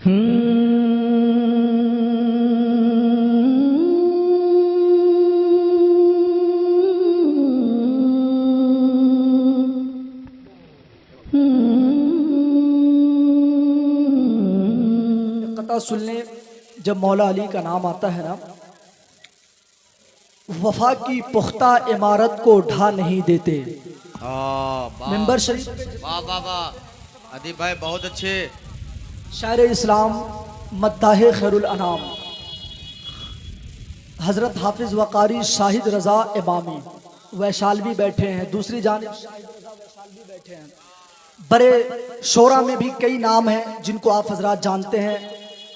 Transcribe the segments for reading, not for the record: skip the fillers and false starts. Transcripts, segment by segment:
कता सुन लें, जब मौला अली का नाम आता है ना, वफा की पुख्ता इमारत को ढा नहीं देते। मेंबर शरीफ, वाह वाह वाह, अदीब भाई बहुत अच्छे। शायर इस्लाम मद्दाह खैरुल अनाम हजरत हाफिज वकारी शाहिद रजा इमामी वैशालवी बैठे हैं, दूसरी जानिब वैशालवी बैठे हैं। बड़े शोरा में भी कई नाम हैं जिनको आप हजरात जानते हैं,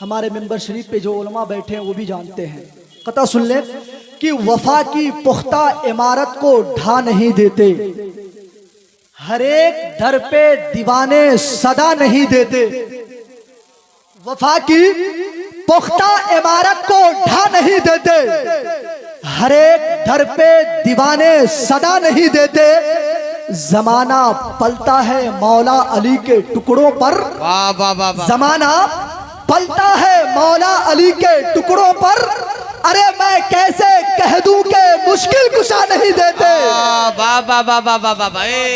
हमारे मेंबर शरीफ पे जो उलमा बैठे हैं वो भी जानते हैं। कता सुन ले कि वफा की पुख्ता इमारत को ढा नहीं देते, हर एक दर पे दीवाने सदा नहीं देते। वफा की पुख्ता इमारत को ढा नहीं देते, हर एक दर पे दीवाने सदा नहीं देते। जमाना पलता है मौला अली के टुकड़ों पर, वाह वाह वाह वाह। जमाना पलता है मौला अली के टुकड़ों पर। अरे मैं कैसे कह दूं कि मुश्किल कुशा नहीं देते, वाह वाह वाह वाह वाह वाह।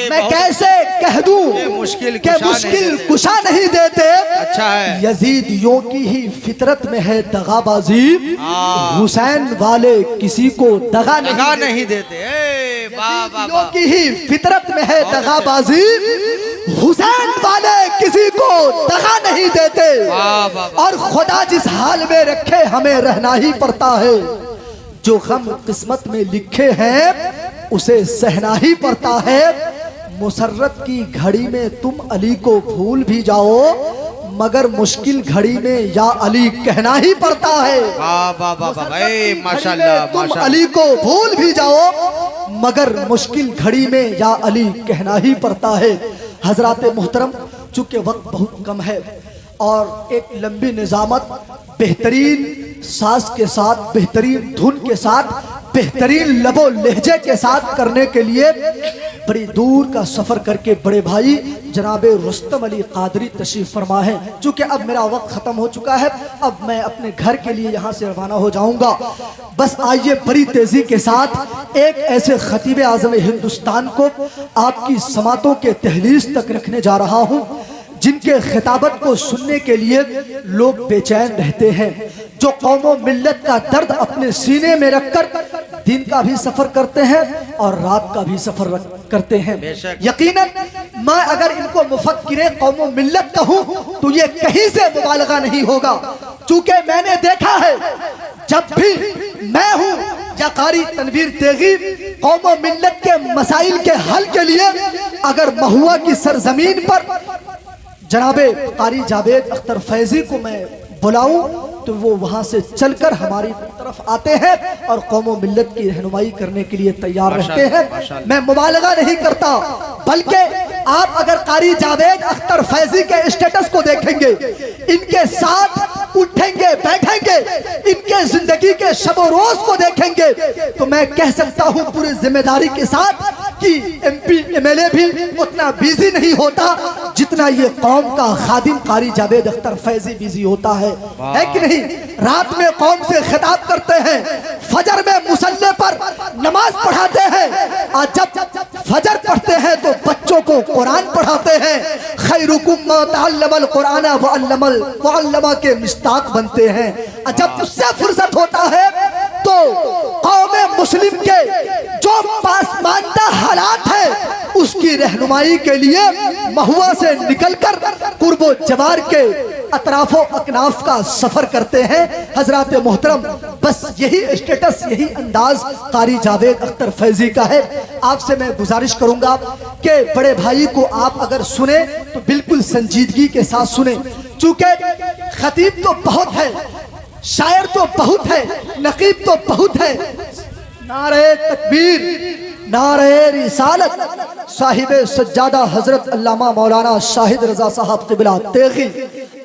मैं कैसे कह दूं मुश्किल कि मुश्किल कुशा नहीं देते। अच्छा है। यजीदियों की ही फितरत में है दगाबाजी, हुसैन वाले किसी को दगा नहीं देते। वाह वाह वाह। की ही फितरत में है दगाबाजी, हुसैन वाले किसी को दगा नहीं देते। और खुदा जिस हाल में रखे हमें रहना ही पड़ता है, जो गम किस्मत में लिखे हैं उसे सहना ही पड़ता है। मुसर्रत की घड़ी में तुम अली को भूल भी जाओ, मगर मुश्किल घड़ी में या अली कहना ही पड़ता है। वाह वाह वाह भाई, माशाल्लाह तुम माशाल्लाह। अली को भूल भी जाओ, मगर मुश्किल घड़ी में या अली कहना ही पड़ता है। हजरात मोहतरम, चूंकि वक्त बहुत कम है और एक लंबी निजामत बेहतरीन साज के साथ, बेहतरीन धुन के साथ, बेहतरीन लबो लहजे के साथ करने के लिए बड़ी दूर का सफर करके बड़े भाई जनाब रुस्तम अली कादरी तशरीफ फरमा है। चूंकि अब मेरा वक्त खत्म हो चुका है, अब मैं अपने घर के लिए यहाँ से रवाना हो जाऊंगा। बस आइए बड़ी तेजी के साथ एक ऐसे खतीब आज़म हिंदुस्तान को आपकी समातों के तहलीस तक रखने जा रहा हूँ, जिनके खिताबत को सुनने के लिए लोग बेचैन रहते हैं, जो कौमों मिल्लत का दर्द अपने सीने में रखकर दिन का भी सफर करते हैं और रात का भी सफर करते हैं। यकीनन मैं अगर इनको मुफक्किरे कौमों मिल्लत कहूं तो ये कहीं से मुबालगा नहीं होगा, चूंकि मैंने देखा है जब भी मैं हूं या कारी तनवीर तेगी कौमों मिल्लत के मसाइल के हल के लिए अगर महुआ की सरजमीन पर जनाबे कारी जावेद अख्तर फैजी को मैं बुलाऊं तो वो वहां से चलकर हमारी तरफ आते हैं और कौमों मिल्लत की रहनुमाई करने के लिए तैयार रहते हैं। मैं मुबालगा नहीं करता, बल्कि आप अगर कारी जावेद अख्तर फैजी के स्टेटस को देखेंगे, इनके साथ उठेंगे बैठेंगे, इनके जिंदगी के शबो रोज को देखेंगे, तो मैं कह सकता हूं पूरी जिम्मेदारी के साथ कि MP MLA भी उतना बिजी नहीं होता जितना ये कौम का खादिम कारी जावेद अख्तर फैजी बिजी होता है कि नहीं। रात में कौम से खिताब करते हैं, फजर में मुसल्ले पर नमाज पढ़ाते हैं, और जब फजर पढ़ते हैं तो बच्चों को कुरान पढ़ाते हैं। खैरुकुम मा तअल्लमल कुरान व अल्लमा के मिस्ताक बनते हैं। जब उससे फुर्सत होता है तो कौमे मुस्लिम के जो पासमानदा हालात है उसकी रहनुमाई के लिए महुआ से निकलकर कुर्बो जवार के अतराफो अकनाफ का सफर करते हैं। हजरात मोहतरम, बस यही स्टेटस, यही अंदाज कारी जावेद अख्तर फैजी का है। आपसे मैं गुजारिश करूंगा कि बड़े भाई को आप अगर सुने तो बिल्कुल संजीदगी के साथ सुने, चूंकि खतीब तो बहुत है, शायर तो बहुत है, नकीब तो बहुत है। नारे तकबीर, नारे रिसालत, साहिबे सज्जादा हजरत अल्लामा मौलाना शाहिद रजा साहब क़िबला तेगी।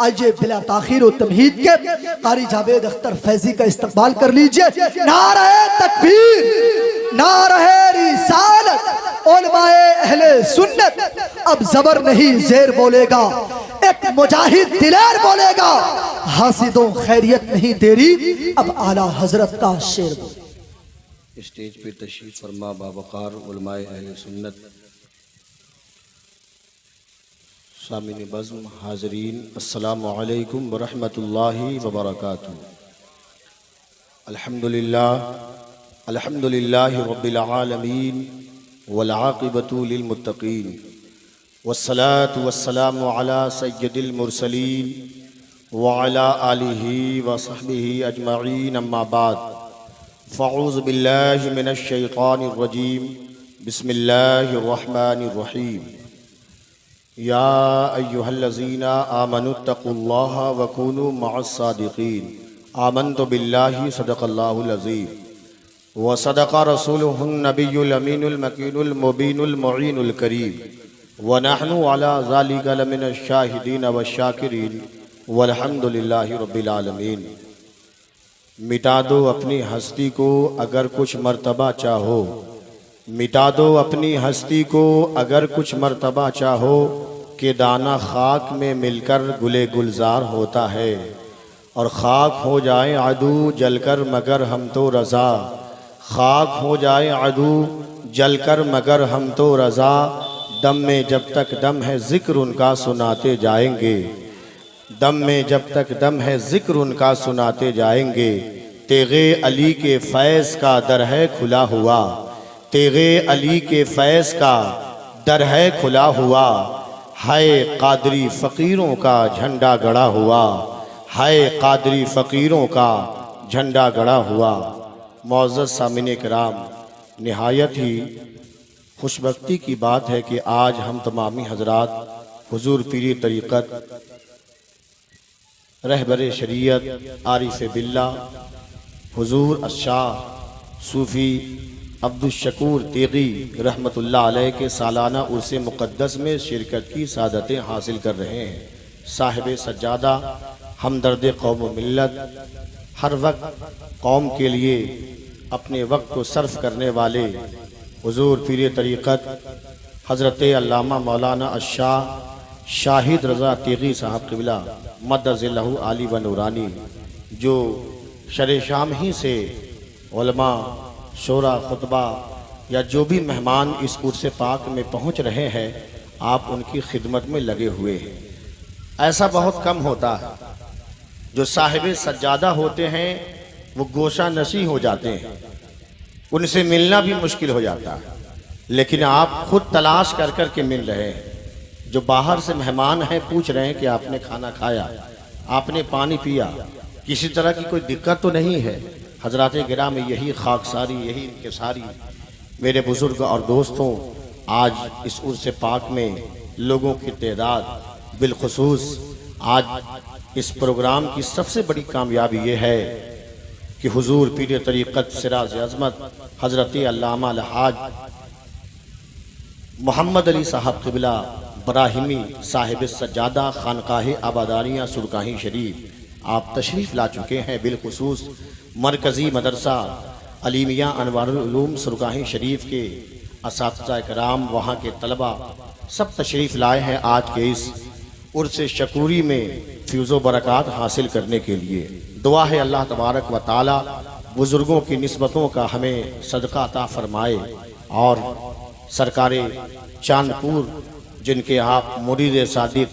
आइए बिला ताखीर और तमहीद के कारी जावेद अख्तर फैजी का इस्तकबाल कर लीजिए। नारे तकबीर, नारे रिसालत, उलमाए अहले सुन्नत। अब जबर नहीं जेर बोलेगा, एक मुजाहिद दिलेर बोलेगा, हासिदों खैरियत नहीं तेरी, अब आला हजरत का शेर बोले। स्टेज पे तशरीफ फरमा बावकार उलमाए अहले सुन्नत, सामिन बज़्म हाज़रीन, अस्सलामु अलैकुम व रहमतुल्लाहि व बरकातुहू। अल्हम्दुलिल्लाहि रब्बिल आलमीन वल आक़िबतु लिल मुत्तक़ीन वस्सलातु वस्सलामु अला सय्यिदिल मुरसलीन व अला आलिहि व सहबिहि अजमईन, अम्मा बाद, फ़अऊज़ु बिल्लाहि मिनश शैतानिर रजीम, बिस्मिल्लाहिर रहमानिर रहीम। या अय्युहल्लज़ीना आमनुत्तक़ुल्लाहा व कूनू मअस्सादिक़ीन, आमन्तु बिल्लाहि सदक़ल्लाहुल अज़ीम व सदक़ा रसूलुहुन नबियुल अमीनुल मकीनुल मुबीनुल मुईनुल करीम व नहनु अला ज़ालिका लमिनश शाहिदीन व शाकिरीन वल्हम्दुलिल्लाहि रब्बिल आलमीन। मिटा दो अपनी हस्ती को अगर कुछ मर्तबा चाहो, मिटा दो अपनी हस्ती को अगर कुछ मर्तबा चाहो, कि दाना खाक में मिलकर गुले गुलजार होता है, और खाक हो जाए अदू जलकर मगर हम तो रज़ा, खाक हो जाए अदू जलकर मगर हम तो रज़ा, दम में जब तक दम है ज़िक्र उनका सुनाते जाएंगे, दम में जब तक दम है ज़िक्र उनका सुनाते जाएंगे। तेगे अली के फैज़ का दर है खुला हुआ, तेगे अली के फैज़ का दर है खुला हुआ, हाय कादरी फ़कीरों का झंडा गड़ा हुआ, हाय कादरी फ़कीरों का झंडा गड़ा हुआ। मौज़्ज़ज़ सामिन किराम, निहायत ही खुशबख्ती की बात है कि आज हम तमामी हज़रात हुज़ूर पीरी तरीक़त, रहबर शरीयत, आरिफ़ बिल्ला, हुज़ूर अशाह सूफ़ी अब्दुश्शकूर तेगी रहमतुल्लाह अलैह के सालाना उर्स मुक़द्दस में शिरकत की सादतें हासिल कर रहे हैं। साहिब सज्जादा, हमदर्द कौम व मिल्लत, हर वक्त कौम के लिए अपने वक्त को सर्फ करने वाले हुज़ूर पीर तरीक़त हज़रत अल्लामा मौलाना अशाह शाहिद रज़ा तेगी साहब क़िबला मद्दज़िल्लहु आली व नूरानी, जो शर शाम ही से उलमा, शोरा, खुतबा या जो भी मेहमान इस उर्स पाक में पहुँच रहे हैं, आप उनकी खिदमत में लगे हुए हैं। ऐसा बहुत कम होता है, जो साहिब सज्जादा होते हैं वो गोशा नशी हो जाते हैं, उनसे मिलना भी मुश्किल हो जाता है, लेकिन आप खुद तलाश कर कर के मिल रहे हैं। जो बाहर से मेहमान हैं पूछ रहे हैं कि आपने खाना खाया, आपने पानी पिया, किसी तरह की कोई दिक्कत तो नहीं है। हज़रात गिराम में यही खाकसारी, यही इंकिसारी मेरे बुज़ुर्ग और दोस्तों, आज इस उर्स पाक में लोगों की तादाद, बिलखुसूस आज इस प्रोग्राम की सबसे बड़ी कामयाबी ये है कि हुज़ूर पीर तरीक़त सिराज अज़मत हज़रत अल्लामा अलहाज मोहम्मद अली साहब क़िबला बराहिमी साहिब सज्जादा खानकाह आबादानिया सुरकाही शरीफ आप तशरीफ़ ला चुके हैं। बिलखुसूस मरकज़ी मदरसा अलीमिया अनवारुल उलूम सुरकाही शरीफ के असातिज़ा कराम, वहाँ के तलबा सब तशरीफ़ लाए हैं आज के इस उर्स शकूरी में फ़ैज़ बरक़ात हासिल करने के लिए। दुआ है अल्लाह तबारक व ताला बुज़ुर्गों की निस्बतों का हमें सदका अता फ़रमाए, और सरकारे चांदपुर जिनके आप मुरीद सादिक,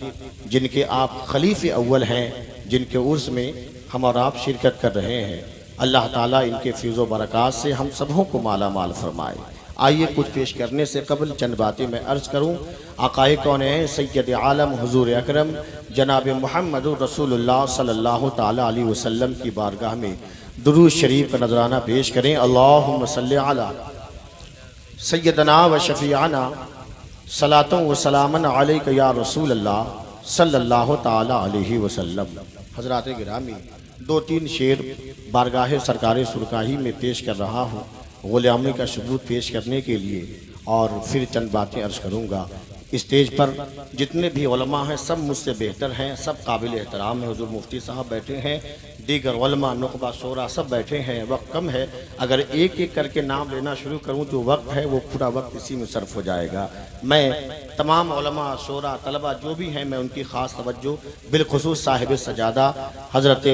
जिनके आप खलीफ़े अव्वल हैं, जिनके उर्स में हम और आप शिरकत कर रहे हैं, अल्लाह ताला इनके फ़ैज़ बरक़ात से हम सबों को माला माल फरमाए। आइए कुछ पेश करने से कबल चंद बातें मैं अर्ज़ करूँ। आक़ाए कौनैन सय्यद आलम हुज़ूर अकरम जनाब मुहम्मदुर रसूलुल्लाह सल्लल्लाहु ताला अलैहि वसल्लम की बारगाह में दुरूद शरीफ का नजराना पेश करें। अल्लाहुम्मा सल्लि अला सय्यदना व शफ़ीअना सलातों व सलामन अलैका या रसूलल्लाह सल्लल्लाहु ताला अलैहि वसल्लम। हज़रात गिरामी, दो तीन शेर बारगाह सरकार सुरकाही में पेश कर रहा हूँ गुलामी का सबूत पेश करने के लिए, और फिर चंद बातें अर्ज़ करूँगा। स्टेज पर जितने भी उलमा हैं सब मुझसे बेहतर हैं, सब काबिल एहतराम है। हुजूर मुफ्ती साहब बैठे हैं, दीगर उलमा नुकबा शोरा सब बैठे हैं। वक्त कम है, अगर एक एक करके नाम लेना शुरू करूं जो वक्त है वो पूरा वक्त इसी में सर्फ हो जाएगा। मैं तमाम उलमा शोरा तलबा जो भी हैं मैं उनकी ख़ास तवज्जो बिलखुसूस साहिब सजादा हज़रत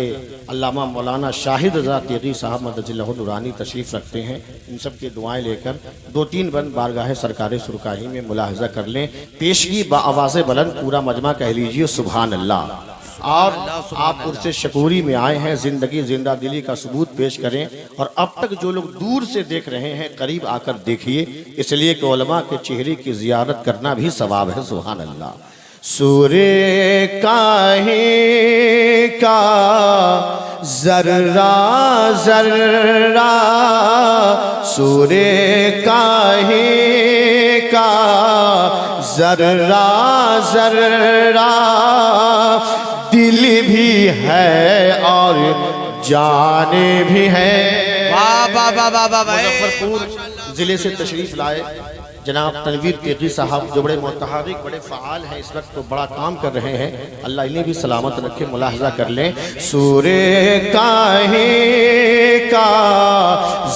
अल्लामा मौलाना शाहिद रज़ा तेगी साहब मदजिल्लाहु नूरानी तशरीफ़ रखते हैं। इन सब की दुआएँ लेकर 2-3 बंद बारगाह सरकार सुरकाही में मुलाहज़ा कर लें। पेशगी आवाज़ बुलंद पूरा मजमा कह लीजिए सुभान अल्लाह। और आप उर्से शकूरी में आए हैं, ज़िंदगी जिंदा दिली का सबूत पेश करें। और अब तक जो लोग दूर से देख रहे हैं करीब आकर देखिए, इसलिए कि उलमा के चेहरे की ज़ियारत करना भी सवाब है। सुभान अल्लाह। सूरे काहे का जर्रा जर्रा, सूरे काहे का जर्रा जर्रा, दिल भी है और जाने भी है। वाह वाह वाह वाह वाह। मुजफ्फरपुर ज़िले से तशरीफ़ लाए जनाब तनवीर तेगी साहब जो बड़े मुतहर्रिक बड़े फ़ाल हैं, इस वक्त तो बड़ा काम कर रहे हैं। अल्लाह इन्हें भी सलामत रखे। मुलाहज़ा कर लें। सूरे काहे का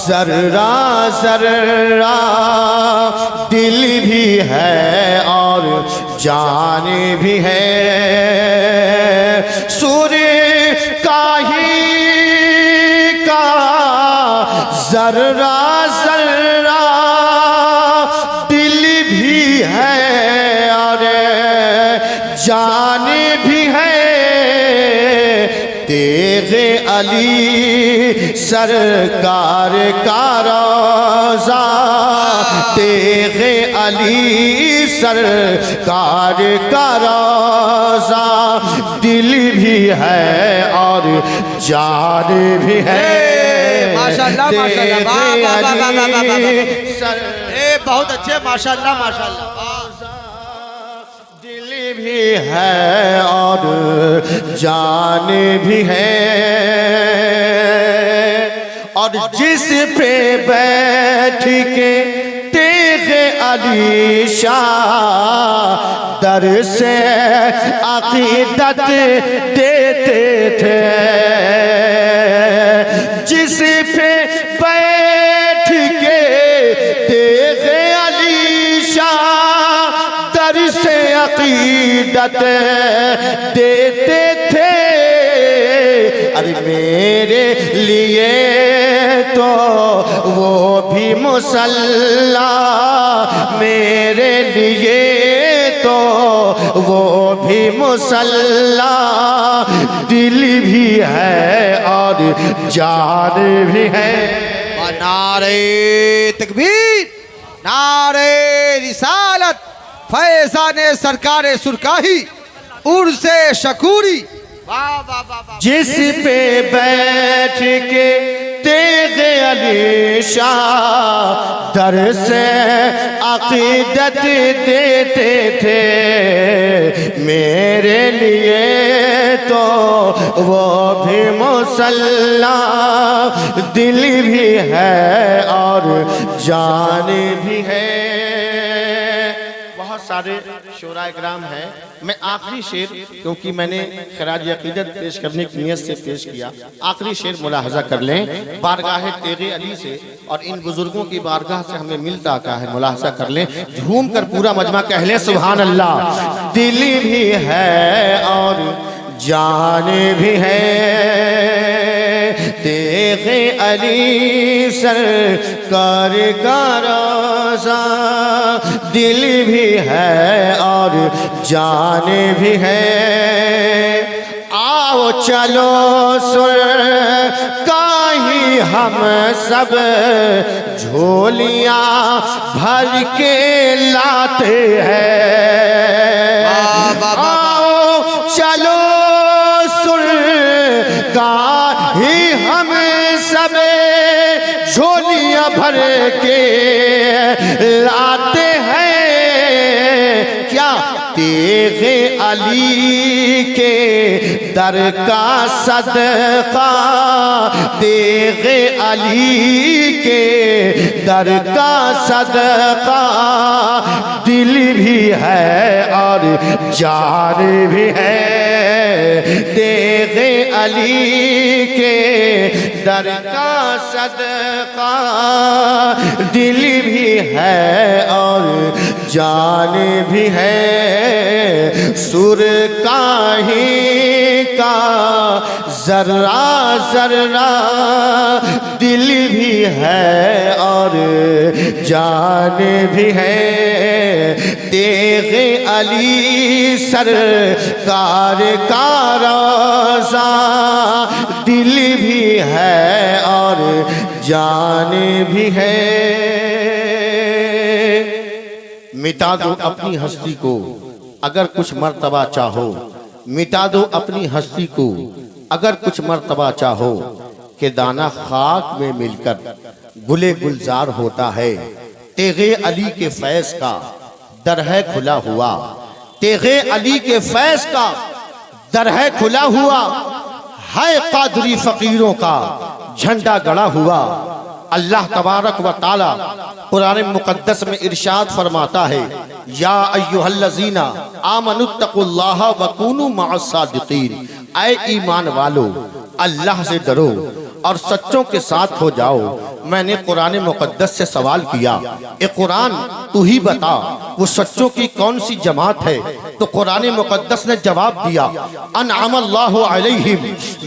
जर्रा जर्रा, दिल भी है और जाने भी है। सूरे काहे का जर्रा जर्रा, जाने भी है। तेगे अली सरकार का रोज़ा, तेगे अली सरकार का रोज़ा, दिल भी है और जान भी है। माशाल्लाह माशाल्लाह, वाह वाह वाह वाह वाह। बहुत अच्छे, माशाल्लाह माशाल्लाह। भी है और जान भी है। और जिस पे बैठ के तेगे अली शाह दर से अकीदत देते थे, जिस पे बैठ के तेगे अली शाह दर से अकीदत देते थे। अरे मेरे लिए तो वो भी मुसल्ला, मेरे लिए तो वो भी मुसल्ला, दिल भी है और जान भी है। नारे तकबीर, नारे रिसालत, फैज़ाने सरकारे सुरकाही, उर्से शकूरी। वाह वाह वाह। जिस पे बैठ के तेगे अली शाह दर से अकीदत देते थे, मेरे लिए तो वो भी मुसल्ला, दिल भी है और जान भी है। सारे शोरा इकराम हैं। मैं आखिरी शेर, क्योंकि मैंने खराज अकीदत पेश करने की नियत से पेश किया, आखिरी शेर मुलाहजा कर लें बारगाह तेगे अली से, और इन बुजुर्गों की बारगाह से हमें मिलता क्या है मुलाहजा कर लें। झूम कर पूरा मजमा कह लें सुभान अल्लाह। दिल भी है और जान भी है, तेगे अली सरकार का रोज़ा, दिल भी है और जान भी है। आओ चलो सुरकाही हम सब झोलियां भर के लाते हैं। आओ चलो सुरकाही हम सब झोलियां भर के लाते हैं। क्या तेगे अली के दर का सदका, तेगे अली के दर का सदका, दिल भी है और जान भी है। तेगे अली के दर का सदका, दिल भी है और जान भी है। सुर काही का जर्रा जर्रा, दिल भी है और जान भी है। तेगे अली सरकार का रोज़ा, दिल भी है और जान भी है। मिटा दो अपनी हस्ती को अगर कुछ मर्तबा चाहो, मिटा दो अपनी हस्ती को अगर कुछ मर्तबा चाहो, कि दाना खाक में मिलकर गुले गुलजार होता है। तेगे अली के फैज़ का दर है खुला हुआ, तेगे अली के फैज़ का दर है खुला हुआ, है कादरी फकीरों का झंडा गड़ा हुआ। अल्लाह तबारक व ताला कुरान मुकद्दस में इरशाद फरमाता है, या अय्युहल्लज़ीना आमनुत्तकुल्लाह व कूनू मअस्सादिकीन, ऐ ईमान वालो अल्लाह से डरो और सच्चों के साथ हो जाओ। मैंने कुरान मुकद्दस से सवाल किया, ए कुरान तू ही बता वो सच्चों की कौन सी जमात है? तो कुरान मुकद्दस ने जवाब दिया, अनअमल्लाहु अलैहिम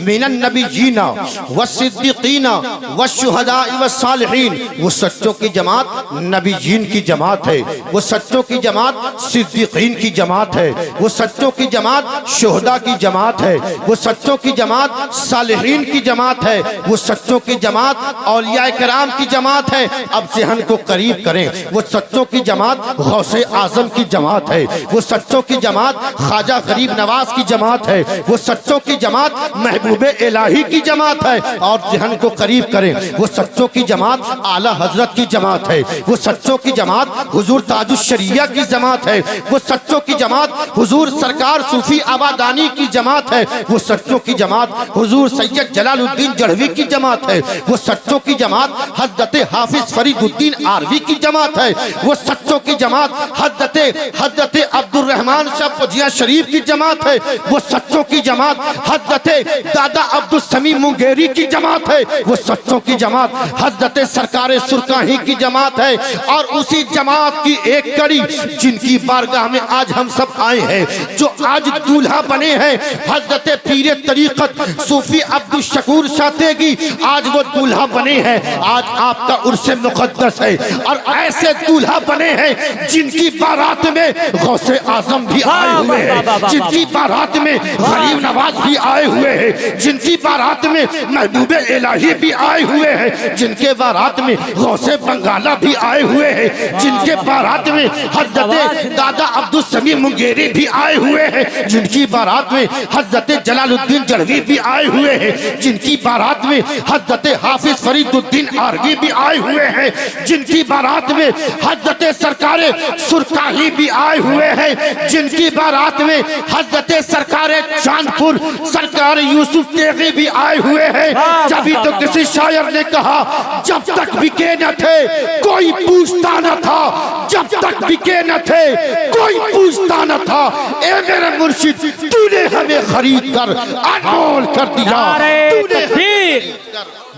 मिनन नबिय्यीना वस्सिद्दीकीना वश्शुहदाई वस्सालिहीन। वो सच्चों की जमात नबिय्यीन की जमात है, वो सच्चों की जमात सिद्दीकीन की जमात है, वो सच्चों की जमात शुहदा की जमात है, वो सच्चों की जमात सालिहीन की जमात है, वो सच्चों की जमात औलिया किराम की जमात है। अब ज़हन को करीब करें, वो सच्चों की जमात गौसे आजम की जमात है, वो सच्चों की जमात ख्वाजा गरीब नवाज की जमात है, वो सच्चों की जमात महबूबे इलाही की जमात है। और ज़हन को करीब करें, वो सच्चों की जमात आला हजरत की जमात है, वो सच्चों की जमात हुजूर ताजुश शरिया की जमात है, वो सच्चों की जमात हुजूर सरकार सूफी आबादानी की जमात है, वो सच्चों की जमात हुजूर सैयद जलालुद्दीन जड़वी की जमात है, वो सच्चों की जमात हज़रत हाफिज फरीदुद्दीन आरवी की जमात है, वो सच्चों की जमात हज़रत अब्दुल रहमान शाह फजिया शरीफ की जमात है, वो सच्चों की जमात हज़रत दादा अब्दुल समी मुंगेरी की जमात है, वो सच्चों की जमात हज़रत सरकार सुरकाही की जमात है। और उसी जमात की एक कड़ी जिनकी बारगाह में आज हम सब आए हैं, जो आज दूल्हा बने हैं, हज़रत पीर तरीक़त सूफी अब्दुल शकूर शातेगी, आज वो दूल्हा बने हैं। आज आपका उर्से मुक़द्दस है और ऐसे दूल्हा बने हैं जिनकी बारात में गौसे आजम भी आए हुए हैं, जिनकी बारात में गरीब नवाज भी आए हुए हैं, जिनकी बारात में महबूबे इलाही भी आए हुए हैं, जिनके बारात में गौसे बंगाला भी आए हुए हैं, जिनके बारात में हज़रत दादा अब्दुल समी मुंगेरी भी आए हुए हैं, जिनकी बारात में हज़रत जलालुद्दीन जड़वी भी आए हुए हैं, जिनकी बारात में हज़रत हाफिज फरीदुद्दीन आरवी भी आए हुए हैं, जिनकी बारात में हज़रत सरकार सुरकाही भी आए हुए हैं, जिनकी बारात में हज़रत सरकार चांदपुर सरकार यूसुफ तेगी भी आए हुए हैं। जब तो किसी शायर ने कहा, जब तक बिके न थे कोई पूछता न था, जब तक बिके न थे कोई पूछता न था, ए मेरे मुर्शिद तूने हमें खरीद कर अनमोल कर दिया।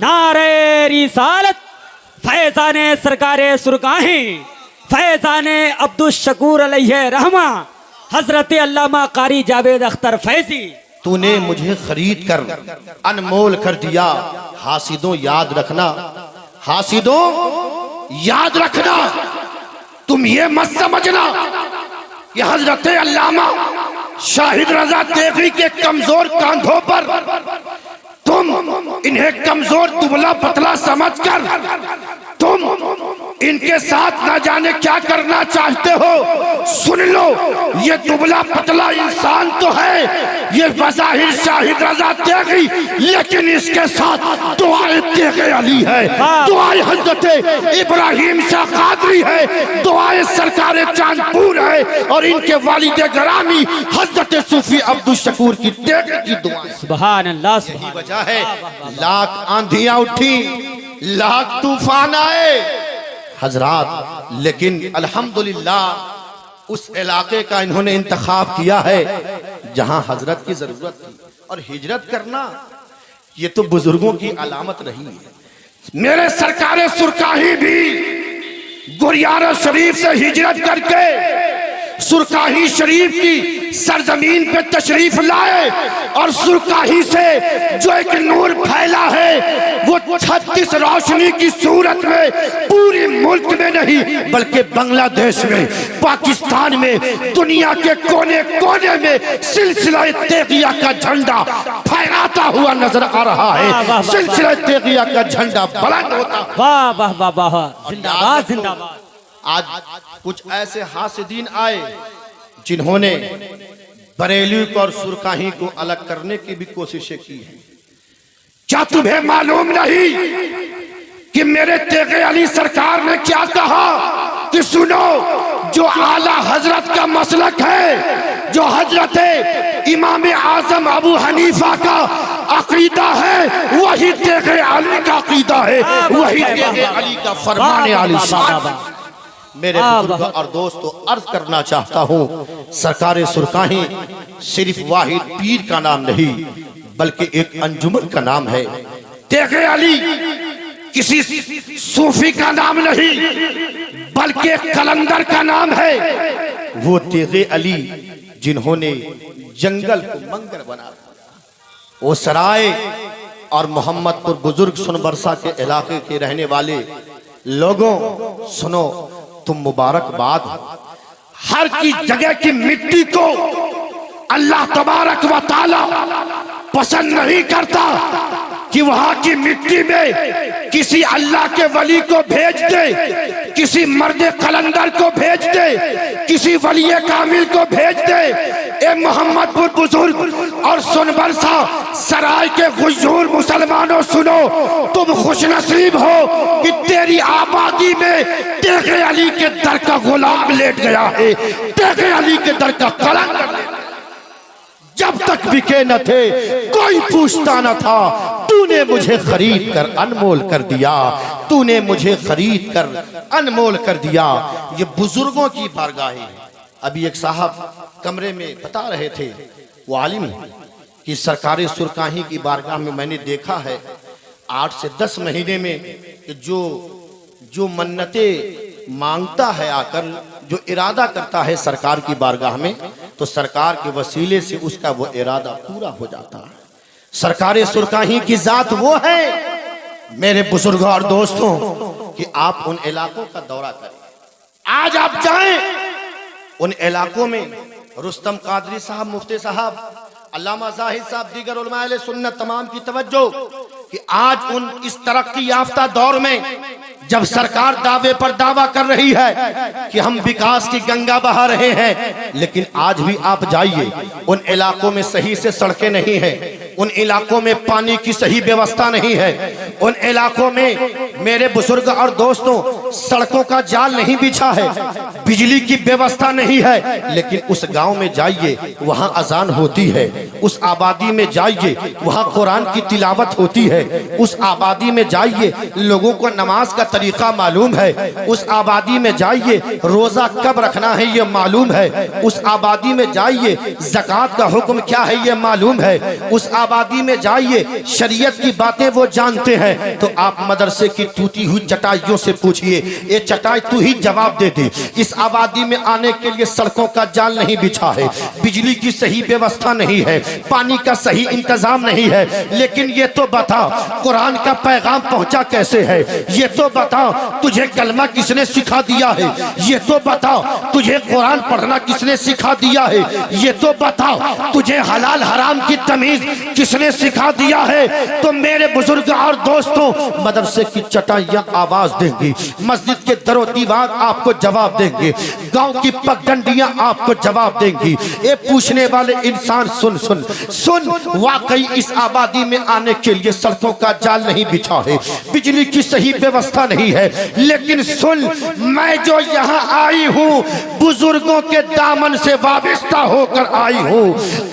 नारे रिसालत, फैज़ाने सरकारे सुरकाही, फैज़ाने अब्दुल शकूर अलैहि रहमा, हजरत अल्लामा कारी जावेद अख्तर फैजी। तूने मुझे खरीद कर अनमोल कर दिया। हासिदों याद रखना, हासिदों याद रखना, तुम ये मत समझना कि हजरत अल्लामा शाहिद रजा तेगी के कमजोर कांधों पर तुम इन्हें कमजोर दुबला पतला समझकर तुम इनके साथ ना जाने क्या करना चाहते हो। सुन लो, ये दुबला पतला इंसान तो है, ये बज़ाहिर शाहिद रजा तेगी, लेकिन इसके साथ दुआए तेगे अली है, दुआए हजरत इब्राहिम शाह कादरी है, दुआए सरकारे चांदपुर है, और इनके वालिदे गरामी हजरत सूफी अब्दुल शकूर की तेगे की दुआ। सुभान अल्लाह, यही वजह है लाख आंधियां उठी, लाख तूफान आए हजरात, लेकिन अल्हम्दुलिल्लाह उस इलाके का इन्होंने इंतखाब किया है जहां हजरत की जरूरत थी। और हिजरत करना ये तो बुजुर्गों की अलामत रही है। मेरे सरकारे सुरकाही भी गुरियारा शरीफ से हिजरत करके सुरकाही शरीफ की सरजमीन पे तशरीफ लाए, और सुरकाही से जो एक नूर फैला है वो 36 रोशनी की सूरत में पूरे मुल्क में नहीं बल्कि बांग्लादेश में, पाकिस्तान में, दुनिया के कोने कोने में सिलसिला तेगिया का झंडा फहराता हुआ नजर आ रहा है। सिलसिला तेगिया का झंडा बुलंद होता। वाह वाह वाह वाह, जिंदाबाद जिंदाबाद। आज कुछ ऐसे हासिदीन आए जिन्होंने बरेली को और सुरकाही को अलग करने की भी कोशिशें की हैं। क्या तुम्हें मालूम नहीं कि मेरे तेगे अली सरकार ने क्या कहा कि सुनो, जो आला हजरत का मसलक है, जो हजरत इमाम आजम अबू हनीफा का अकीदा है, वही तेगे अली का अकीदा है, वही तेगे अली का फरमाने आलिशान। मेरे बुजुर्ग और दोस्तों, अर्ज करना चाहता हूँ, सरकारे सुरकाही सिर्फ वाहिद पीर का नाम नहीं बल्कि एक अंजुमन का नाम है। तेगे अली किसी सूफी का नाम नहीं बल्कि एक कलंदर का नाम है। वो तेगे अली जिन्होंने जंगल को मंगर बना दिया। वो सराय और मोहम्मदपुर बुजुर्ग सुनबरसा के इलाके के रहने वाले लोगों, सुनो, तुम मुबारकबाद। हर की जगह की मिट्टी को अल्लाह तबारक व तआला पसंद नहीं करता कि वहां की मिट्टी में किसी अल्लाह के वली को भेज दे, किसी मर्द कलंदर को भेज दे, किसी वली कामिल को भेज दे। ए मोहम्मदपुर बुजुर्ग और सुनबरसा सराय के गुजूर मुसलमानों, सुनो, तुम खुशनसीब हो कि तेरी आबादी में तेगे अली के दर का गुलाम लेट गया है, तेगे अली के दर का कलंदर। जब तक बिके न थे कोई पूछता न था, तूने मुझे खरीद कर अनमोल कर दिया, तूने मुझे खरीद कर अनमोल कर दिया। ये बुजुर्गों की बारगाहें। अभी एक साहब कमरे में बता रहे थे, वो आलिम कि सरकारे सुरकाही की बारगाह में मैंने देखा है 8 से 10 महीने में जो मन्नतें मांगता है आकर, जो इरादा करता है सरकार की बारगाह में, तो सरकार के वसीले से उसका वो इरादा पूरा हो जाता है। सरकारे सुरकाही की जात वो है मेरे बुजुर्ग और दोस्तों कि आप उन इलाकों का दौरा करें। आज आप जाएं उन इलाकों में, रुस्तम कादरी साहब, मुफ्ती साहब, अल्लामा जाहिद साहब, दीगर उलमा अहले सुन्नत तमाम की तवज्जो कि आज उन इस तरक्की याफ्ता दौर में जब सरकार दावे पर दावा कर रही है कि हम विकास की गंगा बहा रहे हैं, लेकिन आज भी आप जाइए उन इलाकों में सही से सड़कें नहीं है, उन इलाकों में पानी की सही व्यवस्था नहीं है, उन इलाकों में मेरे बुजुर्ग और दोस्तों सड़कों का जाल नहीं बिछा है, बिजली की व्यवस्था नहीं है। लेकिन उस गांव में जाइए, वहां अजान होती है। उस आबादी में जाइए, वहां कुरान की तिलावत होती है। उस आबादी में जाइए, लोगों को नमाज का तरीका मालूम है। उस आबादी में जाइए, रोजा कब रखना है ये मालूम है। उस आबादी में जाइए, ज़कात का हुक्म क्या है ये मालूम है। उस आबादी में जाइए, शरीयत की बातें वो जानते हैं। तो आप मदरसे की टूटी हुई चटाइयों से पूछिए, ये चटाई तू ही जवाब दे दे। इस आबादी में आने के लिए सड़कों का जाल नहीं बिछा है, बिजली की सही व्यवस्था नहीं है, पानी का सही इंतजाम नहीं है। लेकिन ये तो बता, कुरान का पैगाम पहुंचा कैसे है? ये तो बता, तुझे कलमा किसने सिखा दिया है? ये तो बता, तुझे कुरान पढ़ना किसने सिखा दिया है? ये तो बता, तुझे हलाल हराम की तमीज किसने सिखा दिया है? तो मेरे बुजुर्ग और दोस्तों, मदरसे की चटाइयां आवाज देंगी, मस्जिद के दरो दीवार आपको जवाब देंगे, गांव की पगडंडियां आपको जवाब देंगी। ये पूछने वाले इंसान सुन सुन सुन, वाकई इस आबादी में आने के लिए सड़कों का जाल नहीं बिछा है, बिजली की सही व्यवस्था नहीं है, लेकिन सुन, मैं जो यहाँ आई हूँ बुजुर्गों के दामन से वाबस्ता होकर आई हूँ,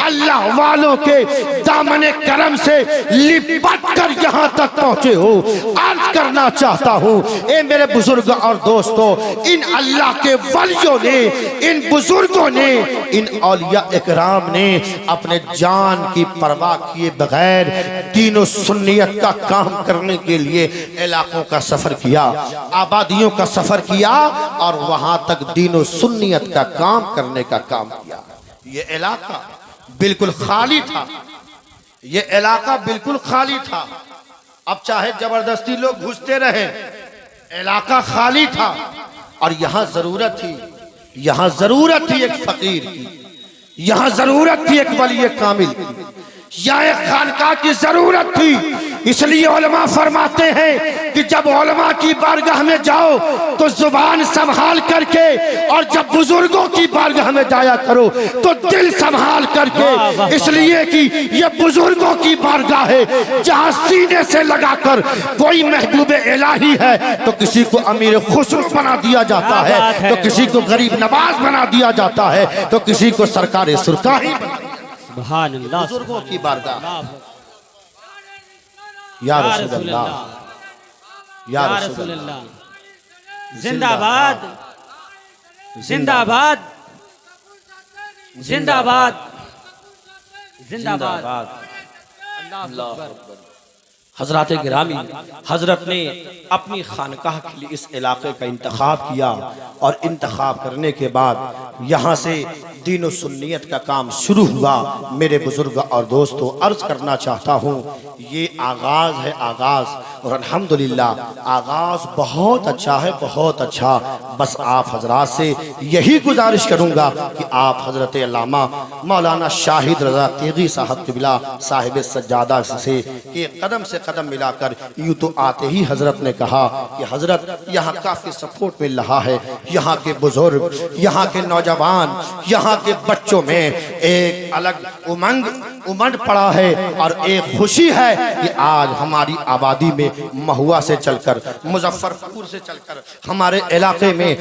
अल्लाह वालों के दामन करम से लिपट कर यहाँ तक पहुँचे हो। अर्ज करना चाहता हूँ, ए मेरे बुजुर्ग और दोस्तों, इन अल्लाह के वलियों ने, इन बुजुर्गों ने, इन औलिया इकराम ने अपने जान की परवाह किए बगैर दीन और सुन्नियत का काम करने के लिए इलाकों का सफर किया, आबादियों का सफर किया और वहां तक दीन और सुन्नियत का काम करने का काम किया। ये इलाका बिल्कुल खाली था, ये इलाका बिल्कुल खाली था। अब चाहे जबरदस्ती लोग घुसते रहे, इलाका खाली था और यहां जरूरत थी, यहां जरूरत थी एक फकीर की, यहां जरूरत थी एक वली कामिल की, या एक खानका की जरूरत थी। इसलिए उलमा फरमाते हैं कि जब उलमा की बारगाह में जाओ तो जुबान संभाल करके, और जब बुजुर्गों की बारगाह में जाया करो तो दिल संभाल करके, इसलिए कि ये बुजुर्गों की बारगाह है जहां सीने से लगाकर कोई महबूब इलाही है तो किसी को अमीर खुसरो बना दिया जाता है, तो किसी को गरीब नवाज बना दिया जाता है, तो किसी को सरकार सुरकारी। सुभान अल्लाह, बुजुर्गों की बारगाह, या रसूल अल्लाह, या रसूल अल्लाह, जिंदाबाद जिंदाबाद जिंदाबाद जिंदाबाद। अल्लाह अकबर। हजरत गिरामी, हजरत ने अपनी खानकाह के लिए इस इलाके का इंतखाब किया और इंतखाब करने के बाद यहाँ से दीन और सुन्नियत का काम शुरू हुआ। मेरे बुजुर्ग और दोस्तों, अर्ज करना चाहता हूँ, ये आगाज़ है, आगाज़, और अल्हम्दुलिल्लाह आगाज़ बहुत अच्छा है, बहुत अच्छा। बस आप हजरात से यही गुजारिश करूँगा कि आप हजरत अल्लामा मौलाना शाहिद रज़ा तेगी साहब क़िबला साहिब सज्जादा से एक कदम से कदम मिलाकर, यूँ तो आते ही हजरत ने कहा कि हजरत यहाँ काफ़ी सपोर्ट मिल रहा है, यहाँ के बुजुर्ग, यहाँ के नौजवान, यहाँ के बच्चों में एक अलग उमंग पड़ा है और एक खुशी है कि आज हमारी आबादी में महुआ से चलकर, मुजफ्फरपुर से चलकर, हमारे इलाके में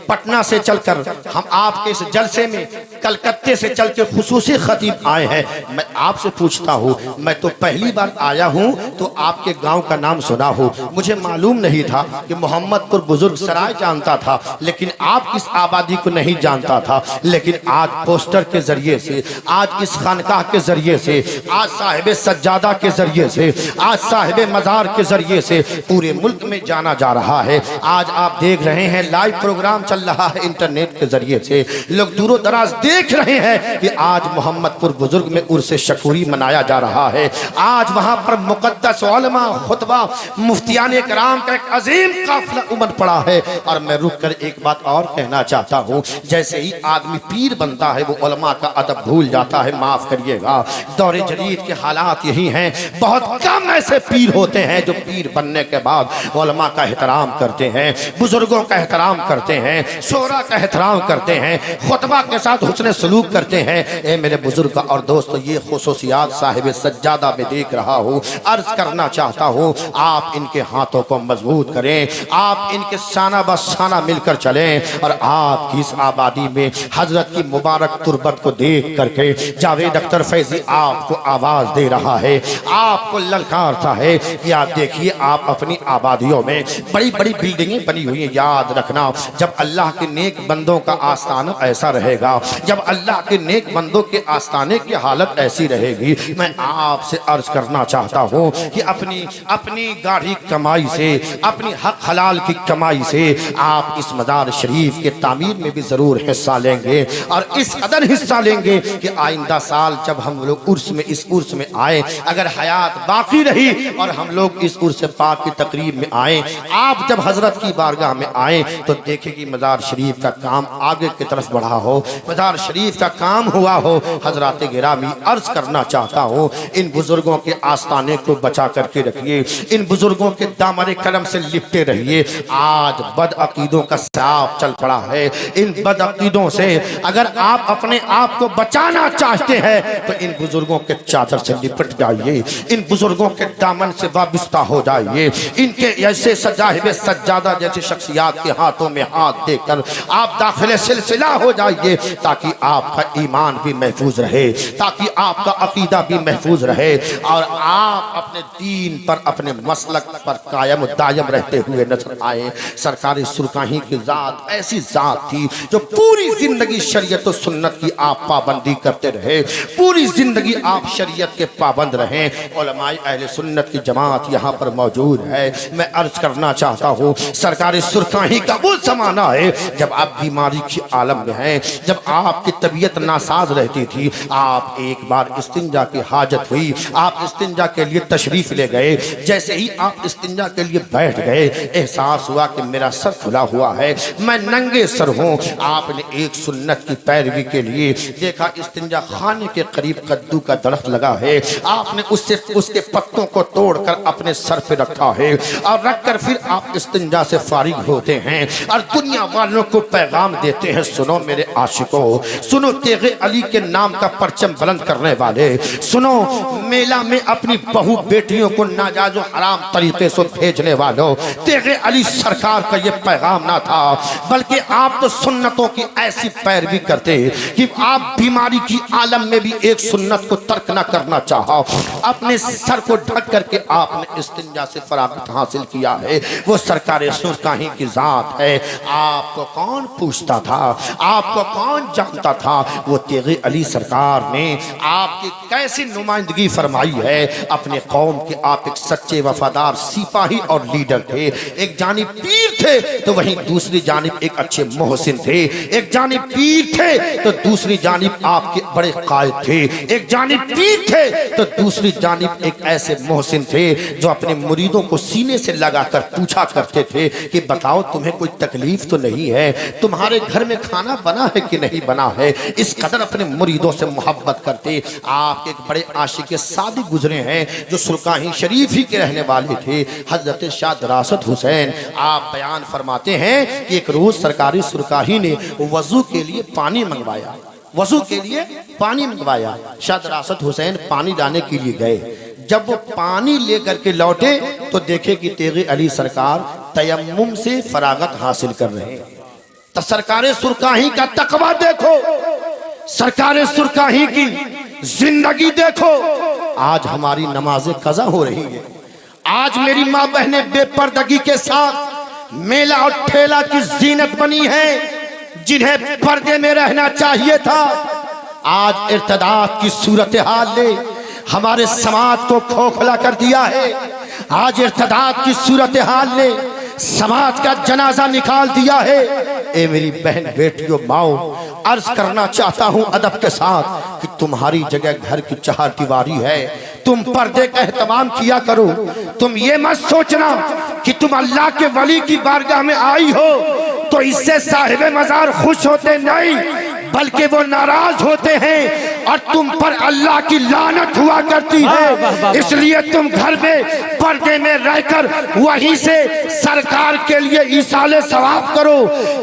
पटना से चलकर, हम आपके इस जलसे में कलकत्ते से चल के खुसूसी खतीब आए हैं। मैं आपसे पूछता हूँ, मैं तो पहली बार आया हूँ तो आपके गांव का नाम सुना हो, मुझे मालूम नहीं था कि मोहम्मदपुर बुजुर्ग सराय जानता था, लेकिन आप इस आबादी को नहीं जानता था। लेकिन आज पोस्टर के जरिए से, आज इस खानकाह के जरिए से, आज साहिब सज्जादा के जरिए से, आज साहिब मज़ार के जरिए से पूरे मुल्क में जाना जा रहा है। आज आप देख रहे हैं लाइव प्रोग्राम चल रहा है इंटरनेट के जरिए से, लोग दूरों दराज देख रहे हैं कि आज मोहम्मदपुर बुजुर्ग में उर्स शकूरी मनाया जा रहा है। आज वहां पर मुकद्दस उलमा, खुतबा, मुफ्तियान कराम का एक अजीम काफिला उमड़ पड़ा है। और मैं रुक कर एक बात और कहना चाहता हूँ, जैसे ही आदमी पीर बनता है वो उलमा का अदब भूल जाता है, माफ करिएगा, दौरे जदीद के हालात यही हैं। बहुत कम ऐसे पीर होते हैं जो पीर बनने के बाद उलमा का एहतराम करते हैं, बुजुर्गों का एहतराम करते हैं, शोरा का एहतराम करते हैं, खुतबा के साथ हुस्न सलूक करते हैं। ए मेरे बुजुर्ग और दोस्तों, ये खुसूसियात साहिब सज्जादा में देख रहा हूँ। अर्ज करना चाहता हूँ, आप इनके हाथों को मजबूत करें, आप इनके शाना बशाना मिलकर चलें और आपकी इस आबादी में हजरत की मुबारक तुरबत को देख करके जावेद अख्तर फैजी आपको आवाज दे रहा है, आपको ललकारता है कि आप देखिए, आप अपनी आबादियों में बड़ी बड़ी बिल्डिंगें बनी हुई हैं। याद रखना, जब अल्लाह के नेक बंदों का आस्थाना ऐसा रहेगा, जब अल्लाह के नेक बंदों के आस्थाने की हालत ऐसी रहेगी, मैं आपसे अर्ज करना चाहता हूँ कि अपनी गाढ़ी कमाई से, अपनी हक हलाल की कमाई से आप इस मज़ार शरीफ के तामीर में भी ज़रूर हिस्सा लेंगे और इस कदर हिस्सा लेंगे कि आइंदा साल जब हम लोग इस उर्स में आए, अगर हयात बाकी रही और हम लोग इस उर्स पाक की तकरीब में आए, आप जब हजरत की बारगाह में आए तो देखें कि मज़ार शरीफ का काम आगे की तरफ बढ़ा हो, मज़ार शरीफ का काम हुआ हो, हजरात गिरामी अर्ज करना चाहता हूँ, इन बुजुर्गों के आस्थाने को बचा करके रखिए, इन बुजुर्गों के दामन कलम से लिपटे रहिए। आज बदअकीदों का सांप चल पड़ा है, इन बदअकीदों से अगर आप अपने आप को बचाना चाहते हैं तो इन बुजुर्गों के चादर से लिपट जाइए, इन बुजुर्गों के दामन से वाबिस्ता हो जाइए, इनके ऐसे सजाहिबे सज्जादा जैसी शख्सियात के हाथों में हाथ देकर आप दाखिले सिलसिला हो जाइए, ताकि आपका ईमान भी महफूज रहे, ताकि आपका अकीदा भी महफूज रहे और आप अपने दीन पर, अपने मसलक पर कायम दायम रहते हुए नजर आए। सरकारी सुरकाही की जात ऐसी जात थी जो पूरी जिंदगी शरीयत और सुन्नत की आप पाबंदी करते रहे, पूरी जिंदगी आप शरीयत के पाबंद रहे। उलमाए अहले सुन्नत की जमात यहाँ पर मौजूद है। मैं अर्ज करना चाहता हूँ, सरकारी सुरकाही का वो जमाना है जब आप बीमारी की आलम में हैं, जब आपकी तबीयत नासाज रहती थी, आप एक बार इस्तिंजा की हाजत हुई, आप इस्तिंजा के लिए तशरीफ ले गए, जैसे ही आप इस्तिंजा के लिए बैठ गए, एहसास हुआ कि मेरा सर खुला हुआ है, मैं नंगे सर हूँ। आपने एक सुन्नत की पैरवी के लिए देखा, इस्तिंजा खाने के करीब कद्दू का दरख्त लगा है, आपने उससे उसके पत्तों को तोड़कर अपने सर पे रखा है और रखकर फिर आप इस्तिंजा से फारिग होते हैं और दुनिया वालों को पैगाम देते हैं, सुनो मेरे आशिकों, सुनो तेगे अली के नाम का परचम बुलंद करने वाले, सुनो मेला में अपनी बहू बेटियों को नाजायज हराम तरीके से भेजने वालों, तेगे अली सरकार का ये पैगाम ना था, बल्कि आप तो सुन्नतों की ऐसी पैरवी करते कि आप बीमारी की आलम में भी एक सुन्नत को तर्क न करना चाहा, अपने सर को ढक करके आपने इस्तिंजा से फरागत हासिल किया है। वो सरकार सुरकाही की जात है। आपको कौन पूछता था, आपको कौन जानता था? वो तेगे अली सरकार ने आपकी कैसी नुमाइंदगी फरमाई है अपने कौम के। आप एक सच्चे वफादार सिपाही और लीडर थे, एक जानिब पीर थे तो वहीं दूसरी जानिब एक अच्छे मोहसिन थे, एक जानिब पीर थे तो दूसरी जानिब आपके बड़े कायद थे, एक जानिब पीर थे तो दूसरी जानिब एक ऐसे मोहसिन थे जो अपने मुरीदों को सीने से लगाकर पूछा करते थे कि बताओ तुम्हें कोई तकलीफ तो नहीं है, तुम्हारे घर में खाना बना है कि नहीं बना है। इस कदर अपने मुरीदों से मोहब्बत करते। आप एक बड़े आशिक सादिक गुजरे हैं जो सुरकाही शरीफ ही के रहने वाले थे, हजरत शाह दरासत हुसैन। आप बयान फरमाते हैं कि एक रोज सरकारी सुरकाही ने वजू के लिए पानी मंगवाया, वजू के लिए पानी मंगवाया। शाह दरासत हुसैन पानी लाने के लिए गए। जब वो पानी लेकर के लौटे तो देखे कि तेगे अली सरकार तयम्मुम से फरागत हासिल कर रहे हैं। तो सरकार सुरकाही का तकवा देखो, सरकार सुरकाही की जिंदगी देखो। आज हमारी नमाजें कज़ा हो रही है, आज मेरी माँ बहनें बेपर्दगी के साथ मेला और ठेला की जीनत बनी है, जिन्हें पर्दे में रहना चाहिए था। आज इर्तिदाद की सूरत हाल ने हमारे समाज को खोखला कर दिया है। आज इर्तिदाद की सूरत हाल ने समाज का जनाजा निकाल दिया है। ए मेरी बहन बेटियों माओ, अर्ज करना चाहता हूं अदब के साथ कि तुम्हारी जगह घर की चार दीवारी है, तुम पर्दे का एहतमाम किया करो। तुम ये मत सोचना कि तुम अल्लाह के वली की बारगाह में आई हो तो इससे साहिब मजार खुश होते नहीं, बल्कि वो नाराज होते हैं और तुम पर अल्लाह की लानत हुआ करती है। इसलिए तुम घर में पर्दे में रहकर वहीं से सरकार के लिए ईसाले सवाब करो,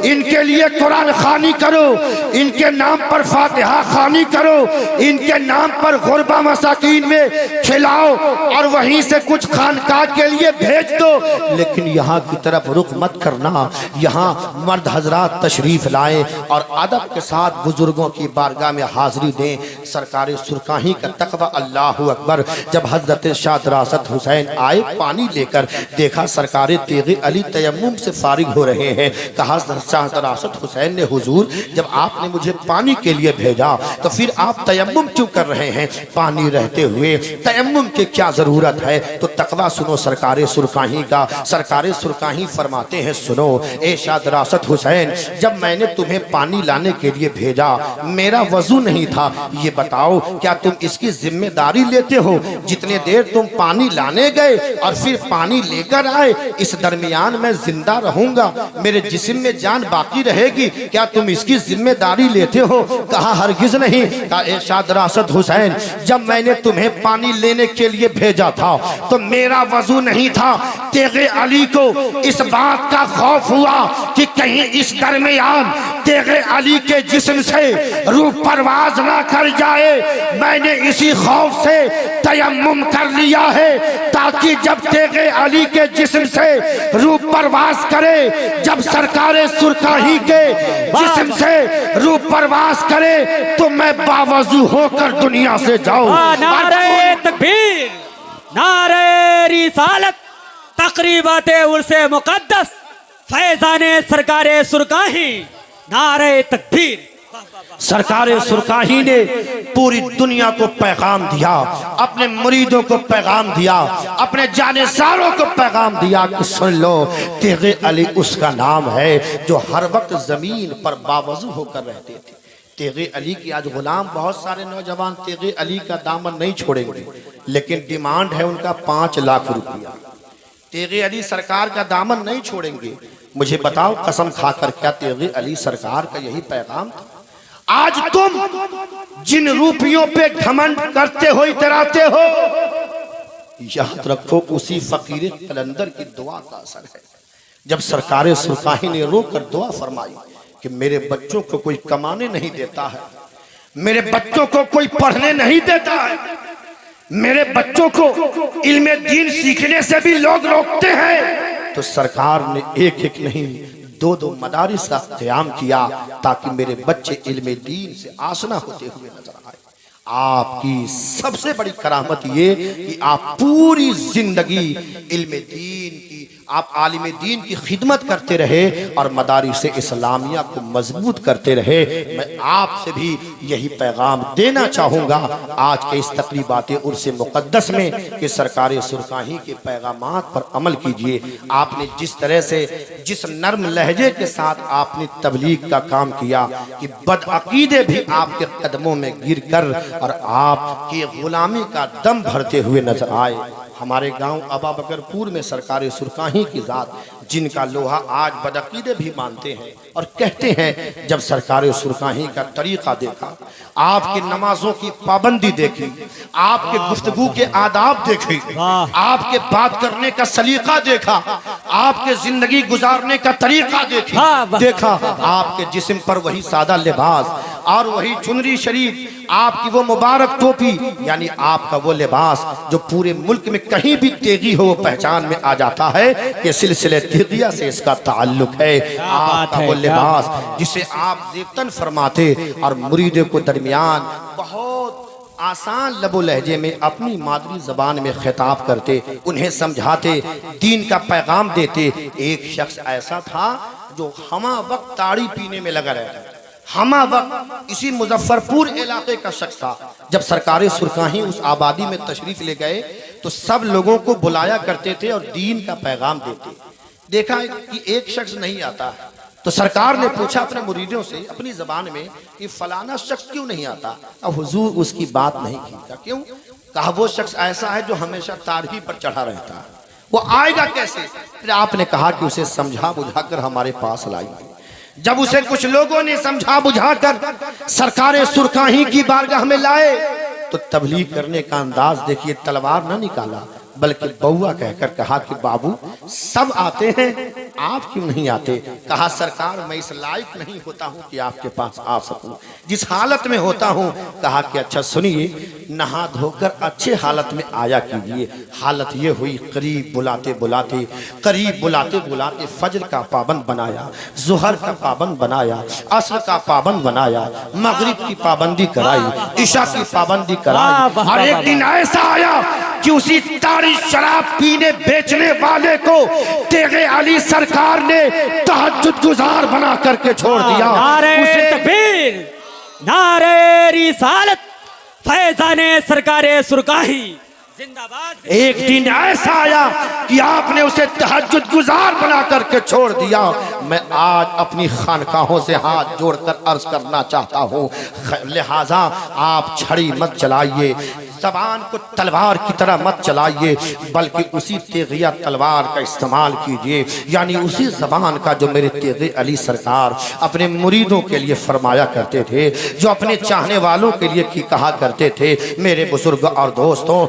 इनके लिए कुरान खानी करो, इनके नाम पर फातिहा खानी करो, इनके नाम पर गुरबा मसाकीन में खिलाओ और वहीं से कुछ खानकाह के लिए भेज दो। लेकिन यहाँ की तरफ रुख मत करना। यहाँ मर्द हजरात तशरीफ लाएं और अदब के साथ बुजुर्गों की बारगाह में हाजिरी दें। सरकार सुरकाही का तकवा अल्लाह अकबर। जब हजरत शाह दरासत हुसैन आए पानी लेकर, देखा सरकार तेगे अली तयम्मुम से फारिग हो रहे हैं। कहा शाह दरासत हुसैन ने, हुजूर जब आपने मुझे पानी के लिए भेजा तो फिर आप तयम्मुम क्यों कर रहे हैं? पानी रहते हुए तयम्मुम की क्या जरूरत है? तो तकवा सुनो सरकार सुरकाही का। सरकार सुरकाही फरमाते हैं, सुनो ए शाह दरासत हुसैन, जब मैंने तुम्हें पानी लाने के लिए भेजा मेरा वजू नहीं था, ये बताओ क्या तुम इसकी जिम्मेदारी लेते हो? जितने देर तुम पानी लाने गए और फिर पानी लेकर आए, इस दरमियान मैं जिंदा रहूंगा, मेरे जिस्म में जान बाकी रहेगी, क्या तुम इसकी जिम्मेदारी लेते हो? कहा हरगिज नहीं। कहा इरशाद राशिद हुसैन, जब मैंने तुम्हें पानी लेने के लिए भेजा था तो मेरा वजू नहीं था। तेगे अली को इस बात का खौफ हुआ कि कहीं इस दरमियान तेगे अली के जिस्म से रूह परवाज ना कर जाए। मैंने इसी खौफ से तयम्मुम कर लिया है ताकि जब तेगे अली के जिस्म से रूह परवाज करे, जब सरकारे सुरकाही के जिस्म से रूह परवाज करे तो मैं बावजू होकर दुनिया से जाऊं। नारे तकबीर, नारे रिसालत, तकरीबाते उर्से मुकद्दस, फैजाने सरकारे सुरकाही, नारे तकबीर। सरकारे सुरकाही ने पूरी दुनिया को पैगाम दिया, अपने मुरीदों को पैगाम दिया, अपने जानेसारों को पैगाम दिया कि सुन लो, तेगे अली उसका नाम है जो हर वक्त जमीन पर बावजू होकर रहते थे। तेगे अली की आज गुलाम बहुत सारे नौजवान तेगे अली का दामन नहीं छोड़ेंगे, लेकिन डिमांड है उनका 5 लाख रुपया। तेगे अली सरकार का दामन नहीं छोड़ेंगे। मुझे बताओ कसम खाकर, क्या तेगे अली सरकार का यही पैगाम था? आज तुम जिन रूपियों पे घमंड करते हो, इतराते हो, याद रखो उसी फकीर कलंदर की दुआ का असर है। जब सरकारे सुरकाही ने रोकर दुआ फरमाई कि मेरे बच्चों को कोई कमाने नहीं देता है, मेरे बच्चों को कोई पढ़ने नहीं देता है, मेरे बच्चों को इल्मे दीन सीखने से भी लोग रोकते हैं, तो सरकार ने एक एक नहीं 2-2 मदारिस का क़याम किया ताकि मेरे बच्चे इल्मे दीन से आशना होते हुए नजर आए। आपकी सबसे बड़ी करामत ये कि आप पूरी जिंदगी इल्मे दीन की, आप आलिम दीन की खिदमत करते रहे और मदारिस इस्लामिया को मजबूत करते रहे। मैं आपसे भी यही पैगाम देना चाहूँगा आज के इस तकरीबात उर्स मुक़द्दस में कि सरकार सुरकाही के पैगामात पर अमल कीजिए। आपने जिस तरह से, जिस नर्म लहजे के साथ आपने तबलीग का काम किया कि बदअकीदे भी आपके कदमों में गिर कर और आपकी गुलामी का दम भरते हुए नजर आए। हमारे गांव अबा बकरपुर में सरकार सुरकाही की जात, जिनका लोहा आज बदअकीदे भी मानते हैं और कहते हैं, जब सरकार सुरकाही का तरीका देखा, आपकी नमाजों की पाबंदी देखी, आपके गुफ्तगू के आदाब देखे, आपके बात करने का सलीका देखा, आपके जिंदगी गुजारने का तरीका देखा, आपके जिस्म पर वही सादा लिबास और वही चुनरी शरीफ, आपकी वो मुबारक टोपी, यानी आपका वो लिबास जो पूरे मुल्क में कहीं भी तेगी हो वो पहचान में आ जाता है कि सिलसिले तेगिया से इसका ताल्लुक है। आपका वो लिबास जिसे आप ज़ेबतन फरमाते और मुरीदों को दरमियान बहुत आसान लबो लहजे में अपनी मादरी जबान में खिताब करते, उन्हें समझाते, दीन का पैगाम देते। एक शख्स ऐसा था जो हमा वक्त ताड़ी पीने में लगा रहता, हमा वक्त इसी मुजफ्फरपुर इलाके का शख्स था। जब सरकार सुरकाही उस आबादी में तशरीफ ले गए तो सब लोगों को बुलाया करते थे और दीन का पैगाम देते। देखा कि एक शख्स नहीं आता, तो सरकार ने पूछा अपने मुरीदों से अपनी जबान में कि फलाना शख्स क्यों नहीं आता। अब हुजूर उसकी बात नहीं की। क्यों? कहा वो शख्स ऐसा है जो हमेशा तारही पर चढ़ा रहता है, वो आएगा कैसे? फिर आपने कहा कि उसे समझा बुझाकर हमारे पास लाइए। जब उसे कुछ लोगों ने समझा बुझाकर सरकार सुरकाही की बारगाह में लाए तो तबलीग करने का अंदाज देखिए, तलवार ना निकाला बल्कि बउआ कहकर कहा कि बाबू सब आते हैं, आप क्यों नहीं आते? कहा सरकार मैं इस लायक नहीं होता हूँ कि आपके पास आ सकूं, जिस हालत में होता हूँ। कहा कि अच्छा सुनिए, नहा धोकर अच्छे हालत में आया कीजिए। हालत ये हुई, करीब बुलाते बुलाते फजर का पाबंद बनाया, जुहर का पाबंद बनाया, असर का पाबंद बनाया, मगरिब की पाबंदी कराई, इशा की पाबंदी कराई। और एक दिन ऐसा आया कि उसी ताड़ी शराब पीने बेचने वाले को तेगे अली सरकार ने तहज्जुद गुजार बना करके छोड़ दिया। नारे तकबीर, नारे रिसालत, फैजाने सरकारे सुरकाही, जिंदाबाद। एक दिन ऐसा आया कि आपने उसे तहज्जुद गुजार बना करके छोड़ दिया। मैं आज अपनी खानकाहों से हाथ जोड़कर अर्ज करना चाहता हूँ, लिहाजा आप छड़ी मत चलाइए, ज़बान को तलवार की तरह मत चलाइए, बल्कि उसी तेगिया तलवार का इस्तेमाल कीजिए, यानी उसी ज़बान का जो मेरे तेगे अली सरकार अपने मुरीदों के लिए फरमाया करते थे, जो अपने चाहने वालों के लिए की कहा करते थे। मेरे बुजुर्ग और दोस्तों,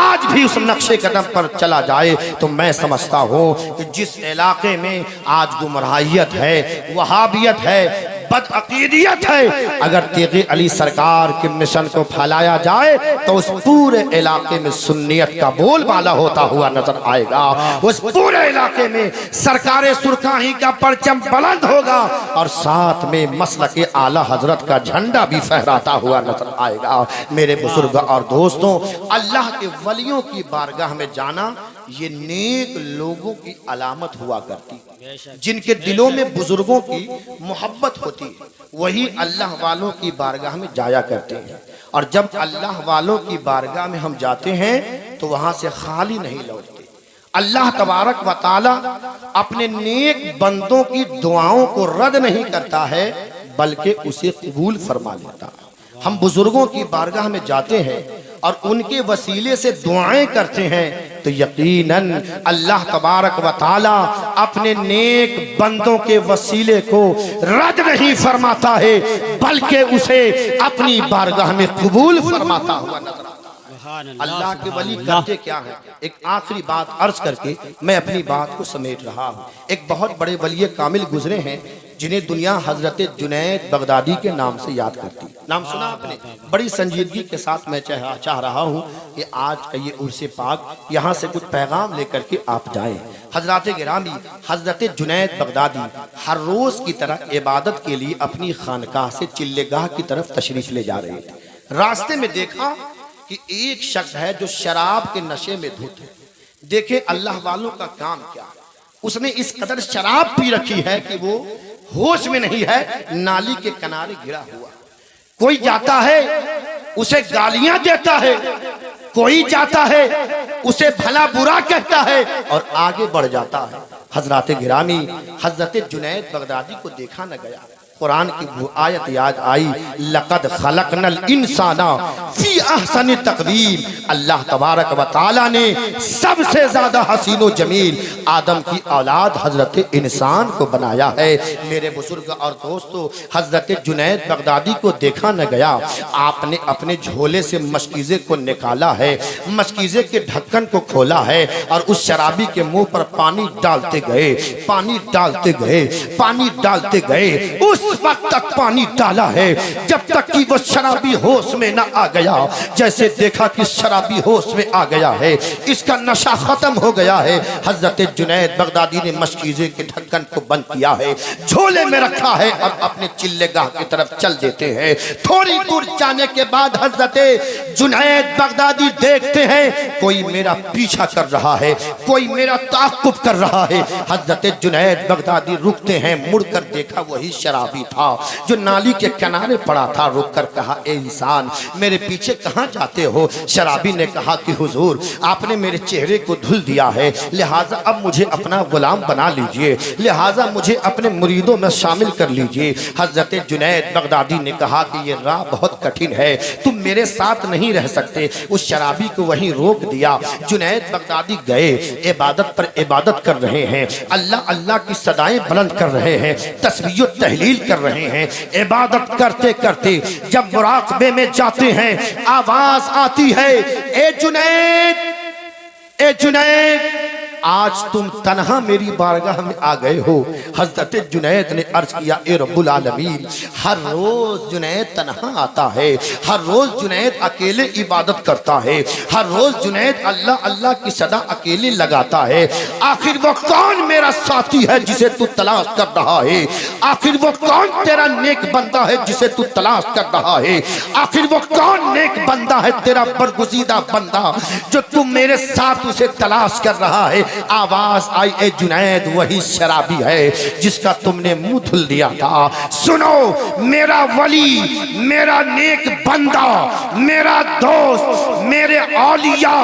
आज भी उस नक्शे कदम पर चला जाए तो मैं समझता हूँ कि जिस इलाके में आज गुमराहियत है, वहाबियत है, बदअकीदियत है, अगर तेगे अली सरकार के मिशन को फैलाया जाए तो उस पूरे इलाके में सुन्नियत का बोलबाला होता हुआ नजर आएगा। उस पूरे इलाके में सरकारे सुरकाही का परचम बुलंद होगा और साथ में मसलक आला हजरत का झंडा भी फहराता हुआ नजर आएगा। मेरे बुजुर्ग और दोस्तों, अल्लाह के वलियों की बारगाह में जाना ये नेक लोगों की अलामत हुआ करती, जिनके दिलों में बुजुर्गों की मोहब्बत होती है, वही अल्लाह वालों की बारगाह में जाया करते हैं। और जब अल्लाह वालों की बारगाह में हम जाते हैं तो वहां से खाली नहीं लौटते। अल्लाह तबारक व ताला अपने नेक बंदों की दुआओं को रद्द नहीं करता है, बल्कि उसे कबूल फरमा लेता है। हम बुजुर्गों की बारगाह में जाते हैं और उनके वसीले से दुआएं करते हैं तो यकीनन अल्लाह तबारक व ताला अपने नेक बंदों के वसीले को रद्द नहीं फरमाता है, बल्कि उसे अपनी बारगाह में कबूल फरमाता हुआ नजर आता है। अल्लाह के वली करते क्या है? एक आखिरी बात अर्ज करके मैं अपनी बात को समेट रहा हूँ। एक बहुत बड़े वली कामिल गुजरे हैं जिन्हें दुनिया हजरत जुनैद बगदादी के नाम से याद करती है। नाम सुना आपने? बड़ी संजीदगी के साथ मैं चाह रहा हूँ कि आज का ये उर्से पाक यहाँ से कुछ पैगाम लेकर के आप जाएं। हजरत गिरामी हजरत जुनैद बगदादी हर रोज की तरह इबादत के लिए अपनी खानकाह से चिल्लेगाह की तरफ तशरीफ ले जा रहे थे। रास्ते में देखा कि एक शख्स है जो शराब के नशे में धुत है। देखे अल्लाह वालों का काम क्या है, उसने इस कदर शराब पी रखी है कि वो होश में नहीं है, नाली के किनारे गिरा हुआ। कोई जाता है उसे गालियां देता है, कोई जाता है उसे भला बुरा कहता है और आगे बढ़ जाता है। हजरत गिरामी हजरत जुनैद बगदादी को देखा न गया। कुरान की वो आयत याद आई, लक़द खलक़नल इंसाना फी अहसनि तक़वीम। अल्लाह तबारक व तआला ने सबसे ज्यादा हसीन व जमील आदम की औलाद हजरत इंसान को बनाया है। मेरे बुजुर्ग और दोस्तों, हजरत जुनैद बगदादी को देखा न गया। आपने अपने झोले से मशकीज़े को निकाला है, मशकीज़े के ढक्कन को खोला है और उस शराबी के मुंह पर पानी डालते गए, पानी डालते गए, पानी डालते गए। उस वक्त तक पानी डाला है जब तक कि वो शराबी होश में न आ गया। जैसे देखा कि शराबी होश में आ गया है, इसका नशा खत्म हो गया है, हजरत जुनैद बगदादी ने मशकीज़े के ढक्कन को बंद किया है, झोले में रखा है, अब अपने चिल्लेगाह की तरफ चल देते हैं। थोड़ी दूर जाने के बाद हजरत जुनैद बगदादी देखते हैं कोई मेरा पीछा कर रहा है, कोई मेरा ताक़ुब कर रहा है। हजरत जुनैद बगदादी रुकते हैं, मुड़कर देखा वही शराबी था जो नाली के किनारे पड़ा था। रुककर कहा, ए इंसान, मेरे पीछे कहाँ जाते हो? शराबी ने कहा कि हुजूर, आपने मेरे चेहरे को धुल दिया है, लिहाजा अब मुझे अपना गुलाम बना लीजिए, लिहाजा मुझे अपने मुरीदों में शामिल कर लीजिए। हजरत जुनैद बगदादी ने कहा कि ये राह बहुत कठिन है, तुम मेरे साथ नहीं रह सकते। उस शराबी को वहीं रोक दिया। जुनैद बगदादी गए, इबादत पर इबादत कर रहे हैं, अल्लाह अल्लाह की सदाएं बुलंद कर रहे हैं, तस्बीह तहलील कर रहे हैं। इबादत करते करते जब मुराकबे में जाते हैं, आवाज आती है, ए जुनैद, ए जुनैद, आज तुम तन्हा मेरी बारगाह में आ गए हो। हजरत जुनैद ने अर्ज किया, ए रब्बुल आलमीन, हर रोज जुनैद तन्हा आता है, हर रोज जुनैद अकेले इबादत करता है, हर रोज जुनैद अल्लाह अल्लाह की सदा अकेले लगाता है। आखिर वो कौन मेरा साथी है जिसे तू तलाश कर रहा है? आखिर वो कौन तेरा नेक बंदा है जिसे तू तलाश कर रहा है? आखिर वो कौन नेक बंदा है, तेरा बरगुज़ीदा बंदा, जो तू मेरे साथ उसे तलाश कर रहा है? आवाज आई, ए जुनैद, वही शराबी है जिसका तुमने मुंह धुल दिया था। सुनो, मेरा वली, मेरा नेक बंदा, मेरा दोस्त, मेरे औलिया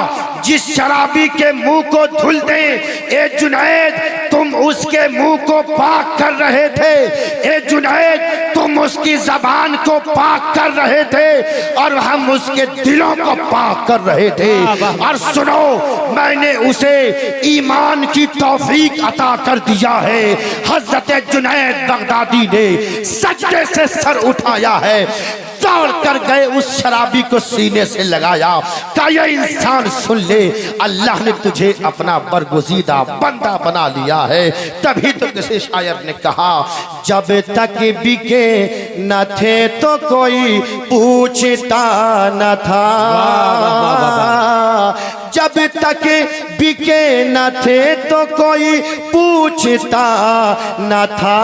जिस शराबी के मुंह को धुल दे, ए जुनैद तुम उसके मुंह को पाक कर रहे थे, ए जुनैद तुम उसकी जबान को पाक कर रहे थे और हम उसके दिलों को पाक कर रहे थे। और सुनो, मैंने उसे ईमान की तौफीक अता कर दिया है। हजरत जुनैद बगदादी ने सजदे से सर उठाया है, दौड़ कर गए उस शराबी को सीने से लगाया, कहा ये इंसान सुन ले, अल्लाह ने तुझे अपना बरगुज़ीदा बंदा बना लिया है। तभी तो किसी शायर ने कहा, जब तक बिके न थे तो कोई पूछता न था, जब तक बिके न थे तो कोई पूछता न था।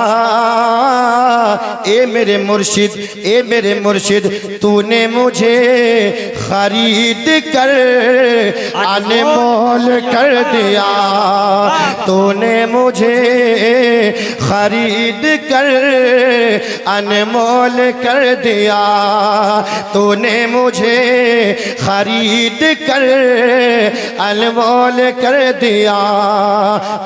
ए मेरे मुर्शिद, ए मेरे मुर्शिद, तूने मुझे खरीद कर अनमोल कर दिया, तूने मुझे खरीद कर अनमोल कर दिया, तूने मुझे खरीद कर अनमोल कर दिया।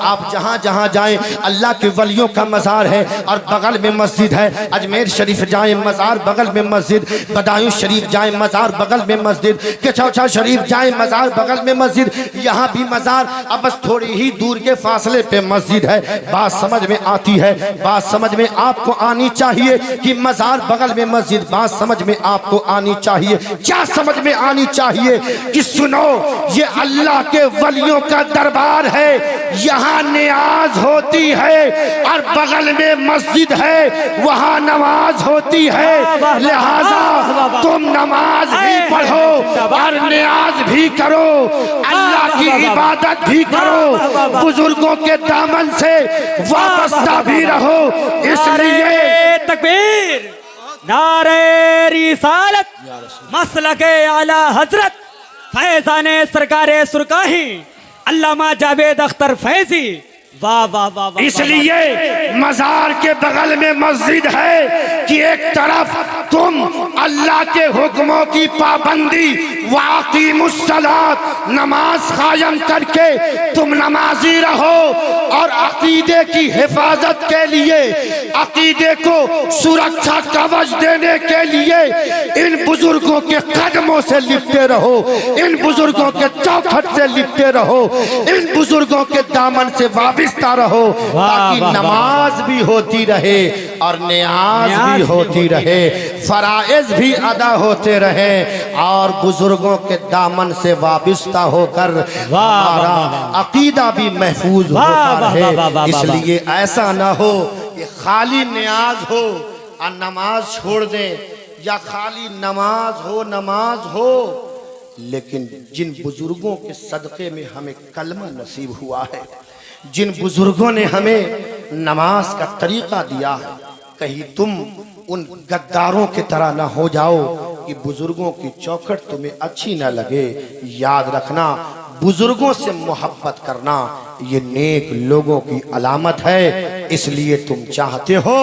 आप जहाँ जहाँ जाएं, अल्लाह के वलियों का मज़ार है और बगल में मस्जिद है। अजमेर शरीफ जाएं, मज़ार बगल में मस्जिद, बदायूं शरीफ जाएं, मज़ार बगल में मस्जिद, केचौछा शरीफ जाएं, मज़ार बगल में मस्जिद, यहाँ भी मज़ार, अब बस थोड़ी ही दूर के फासले पे मस्जिद है। बात समझ में आती है, बात समझ में आपको आनी चाहिए कि मज़ार बगल में मस्जिद, बात समझ में आपको आनी चाहिए। क्या समझ में आनी चाहिए कि सुनो, ये अल्लाह के वलियों का दरबार है, यहाँ नियाज होती है और बगल में मस्जिद है, वहाँ नमाज होती है। लिहाजा तुम नमाज भी पढ़ो और नियाज भी करो, अल्लाह की इबादत भी करो, बुजुर्गों के दामन से वाबस्ता भी रहो। इसलिए तकबीर, नारे रिसालत, मसलके आला हजरत फैजाने सरकारे सुरकाही अल्लामा जावेद अख्तर फैजी। वाह वाह वाह वाह। इसलिए मजार के बगल में मस्जिद है कि एक तरफ तुम अल्लाह के हुक्मों की पाबंदी, वाक़ीमुस्सलात, नमाज कायम करके तुम नमाजी रहो और अकीदे की हिफाजत के लिए, अकीदे को सुरक्षा कवच देने के लिए इन बुजुर्गों के कदमों से लिपटे रहो, इन बुजुर्गों के चौखट से लिपटे रहो, इन बुजुर्गों के दामन से वाबिस्ता रहो, ताकि नमाज भी होती रहे और नियाज भी होती रहे, फराइज भी अदा होते रहे और बुजुर्गों के दामन से वाबिस्ता होकर हमारा अकीदा भी महफूज होता रहे। इसलिए ऐसा ना हो कि खाली नियाज हो और नमाज छोड़ दें, या खाली नमाज हो लेकिन जिन बुजुर्गों के सदक़े में हमें कलमा नसीब हुआ है, जिन बुजुर्गों ने हमें नमाज का तरीका दिया है, कहीं तुम उन गद्दारों की तरह ना हो जाओ कि बुजुर्गों की चौखट तुम्हें अच्छी ना लगे। याद रखना, बुजुर्गों से मोहब्बत करना ये नेक लोगों की अलामत है। इसलिए तुम चाहते हो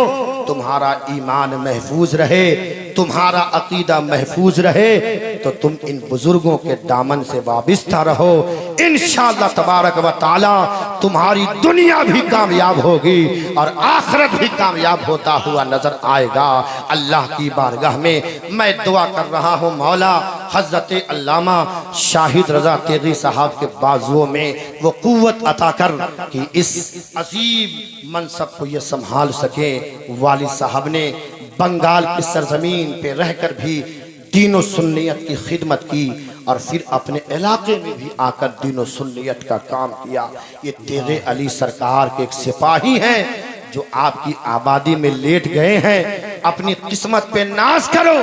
तुम्हारा ईमान महफूज रहे, तुम्हारा अकीदा महफूज रहे, तो तुम इन बुजुर्गों के दामन से वाबिस्ता रहो। इंशाअल्लाह तबारक व तआला तुम्हारी दुनिया भी कामयाब होगी और आखिरत भी कामयाब होता हुआ नजर आएगा। अल्लाह की बारगाह में मैं दुआ कर रहा हूँ, मौला हजरत अल्लामा शाहिद रजा तेगी साहब के बाजुओं में वो कुव्वत अता कर कि इस अजीब मनसब को ये संभाल सके। वालिद साहब ने बंगाल की सरजमीन पे रहकर भी दीन व सुन्नियत की खिदमत की और फिर अपने इलाके में भी आकर दीन व सुन्नियत का काम किया। ये तेगे अली सरकार के एक सिपाही हैं जो आपकी आबादी में लेट गए हैं। अपनी किस्मत पे नाज करो,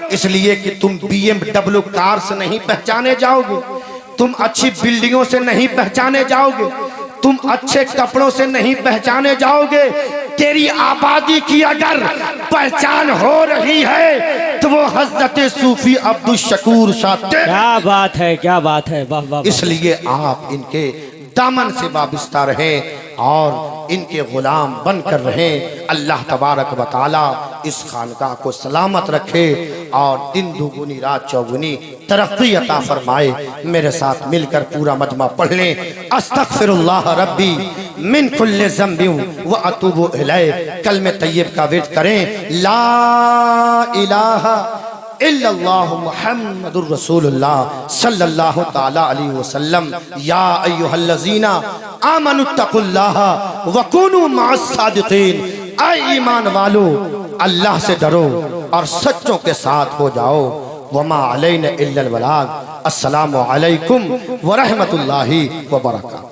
इसलिए कि तुम BMW कार से नहीं पहचाने जाओगे, तुम अच्छी बिल्डिंगों से नहीं पहचाने जाओगे, तुम अच्छे कपड़ों से नहीं पहचाने जाओगे। तेरी आबादी की अगर पहचान हो रही है तो वो हजरत सूफी अब्दुल शकूर साहब। क्या बात है, क्या बात है, वाह वाह। इसलिए आप इनके दामन से वाबिस्ता रहें। और इनके गुलाम बनकर रहें। अल्लाह तबारक व तआला इस खानकाह को सलामत रखे और दिन दुगुनी रात चौगुनी तरक्की अता फरमाए। मेरे साथ मिलकर पूरा मजमा पढ़ लें। अस्तगफिरुल्लाह रब्बी मिन कुल्लि ज़ंबिन व अतूबु इलैह। कलमे तय्यब का विर्द करें, ला इलाहा इल्लल्लाहु मुहम्मदुर रसूलुल्लाह सल्लल्लाहु ताला अलैहि वसल्लम। या अय्युहल्लज़ीना आमनुत्तकुल्लाह व कुनू मअस सादिकीन। ऐ ईमान वालो, अल्लाह से डरो और सच्चों के साथ हो जाओ। वमा अलैना इल्लल बलाग। अस्सलामु अलैकुम व रहमतुल्लाहि व बरकातहू।